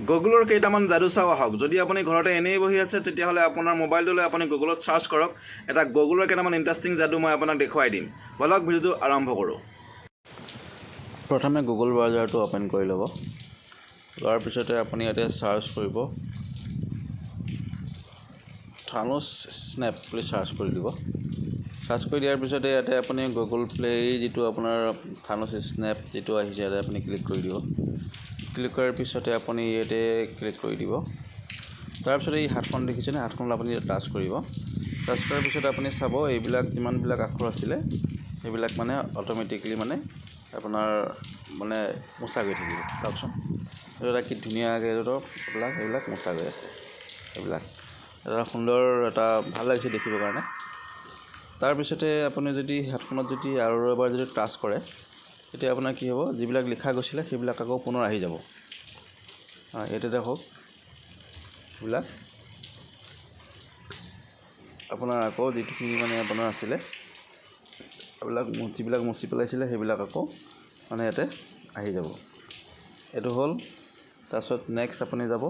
গুগলৰ কেইটামান যাদু চাওঁ আহক। যদি আপুনি ঘৰতে এনেই বহি আছে তেতিয়াহ'লে আপোনাৰ মোবাইলটো লৈ আপুনি গুগলত চাৰ্চ কৰক। এটা গুগলৰ কেইটামান ইণ্টাৰেষ্টিং যাদু মই আপোনাক দেখুৱাই দিম। বলক ভিডিঅ'টো আৰম্ভ কৰোঁ। প্ৰথমে গুগল ব্ৰাউজাৰটো অ'পেন কৰি ল'ব। লোৱাৰ পিছতে আপুনি ইয়াতে চাৰ্চ কৰিব, থানোছ স্নেপ বুলি চাৰ্চ কৰি দিব। চাৰ্চ কৰি দিয়াৰ পিছতে ইয়াতে আপুনি গুগল প্লে যিটো আপোনাৰ থানোছ স্নেপ যিটো আহিছে ইয়াতে আপুনি ক্লিক কৰি দিব। ক্লিক কৰাৰ পিছতে আপুনি ইয়াতে ক্লিক কৰি দিব। তাৰপিছতে এই হাতখন দেখিছেনে, হাতখনত আপুনি টাচ কৰিব। টাচ কৰাৰ পিছতে আপুনি চাব এইবিলাক যিমানবিলাক আখৰ আছিলে সেইবিলাক মানে অট'মেটিকলি মানে আপোনাৰ মানে মোচা গৈ থাকিব। চাওকচোন এইটো এটা কি ধুনীয়াকৈ এইবিলাক মোচা গৈ আছে। এইবিলাক এটা সুন্দৰ এটা ভাল লাগিছে দেখিবৰ কাৰণে। তাৰপিছতে আপুনি যদি হাতখনত যদি আৰু এবাৰ যদি টাচ কৰে তেতিয়া আপোনাৰ কি হ'ব, যিবিলাক লিখা গৈছিলে সেইবিলাক আকৌ পুনৰ আহি যাব। ইয়াতে দেখক এইবিলাক আপোনাৰ আকৌ যিটোখিনি মানে আপোনাৰ আছিলে যিবিলাক মুচি পেলাইছিলে সেইবিলাক আকৌ মানে ইয়াতে আহি যাব। এইটো হ'ল। তাৰপিছত নেক্সট আপুনি যাব,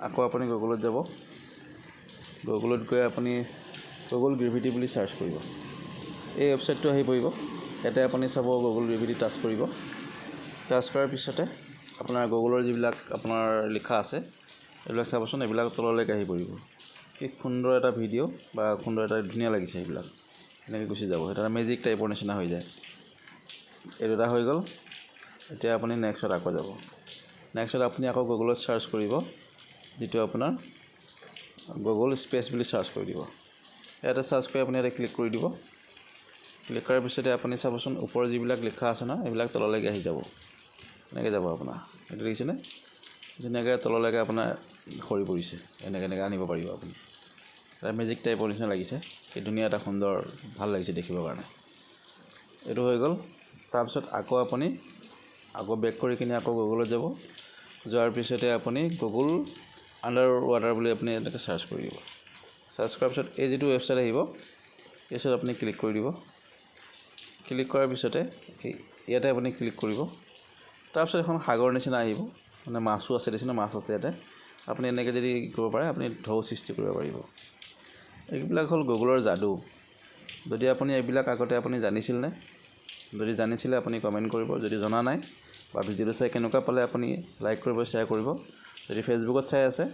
আকৌ আপুনি গুগলত যাব। গুগলত গৈ আপুনি গুগল গ্ৰেভিটি বুলি চাৰ্চ কৰিব। এই ৱেবছাইটটো আহি পৰিব। ইয়াতে আপুনি চাব গুগল গ্ৰেভিটি টাচ কৰিব। টাচ কৰাৰ পিছতে আপোনাৰ গুগলৰ যিবিলাক আপোনাৰ লিখা আছে এইবিলাক চাবচোন, এইবিলাক তললৈকে আহি পৰিব। কি সুন্দৰ এটা ভিডিঅ' বা সুন্দৰ এটা ধুনীয়া লাগিছে। এইবিলাক এনেকৈ গুচি যাব। এটা মেজিক টাইপৰ নিচিনা হৈ যায়। এই দুটা হৈ গ'ল। এতিয়া আপুনি নেক্সটত আকৌ যাব। নেক্সটত আপুনি আকৌ গুগলত চাৰ্চ কৰিব, যিটো আপোনাৰ গুগল স্পেচ বুলি চাৰ্চ কৰি দিব। ইয়াতে চাৰ্চ কৰি আপুনি ইয়াতে ক্লিক কৰি দিব। ক্লিক কৰাৰ পিছতে আপুনি চাবচোন ওপৰৰ যিবিলাক লিখা আছে ন এইবিলাক তললৈকে আহি যাব। এনেকৈ যাব আপোনাৰ। এইটো দেখিছেনে, ধুনীয়াকৈ তললৈকে আপোনাৰ সৰি পৰিছে। এনেকৈ আনিব পাৰিব আপুনি। এটা মেজিক টাইপৰ নিচিনা লাগিছে। কি ধুনীয়া এটা সুন্দৰ ভাল লাগিছে দেখিবৰ কাৰণে। এইটো হৈ গ'ল। তাৰপিছত আকৌ আপুনি বেক কৰি কিনে আকৌ গুগলত যাব। যোৱাৰ পিছতে আপুনি গুগল আণ্ডাৰ ৱাটাৰ বুলি আপুনি এনেকৈ চাৰ্চ কৰি দিব। চাৰ্চ কৰাৰ পিছত এই যিটো ৱেবছাইট আহিব এই ওচৰত আপুনি ক্লিক কৰি দিব। ক্লিক কৰাৰ পিছতে ইয়াতে আপুনি ক্লিক কৰিব। তাৰপিছত এখন সাগৰ নিচিনা আহিব, মানে মাছো আছে দেখিছেনে, মাছ আছে ইয়াতে। আপুনি এনেকৈ যদি কৰিব পাৰে আপুনি ঢৌ সৃষ্টি কৰিব পাৰিব। এইবিলাক হ'ল গুগলৰ যাদু। যদি আপুনি এইবিলাক আগতে আপুনি জানিছিলনে? যদি জানিছিলে আপুনি কমেণ্ট কৰিব। যদি জনা নাই বা ভিডিঅ'টো চাই কেনেকুৱা পালে আপুনি লাইক কৰিব, শ্বেয়াৰ কৰিব। যদি ফেচবুকত চাই আছে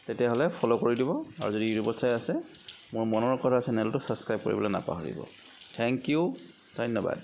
তেতিয়াহ'লে ফ'ল' কৰি দিব, আৰু যদি ইউটিউবত চাই আছে মোৰ মনৰ কথা চেনেলটো ছাবস্ক্ৰাইব কৰিবলৈ নাপাহৰিব। থেংক ইউ, ধন্যবাদ।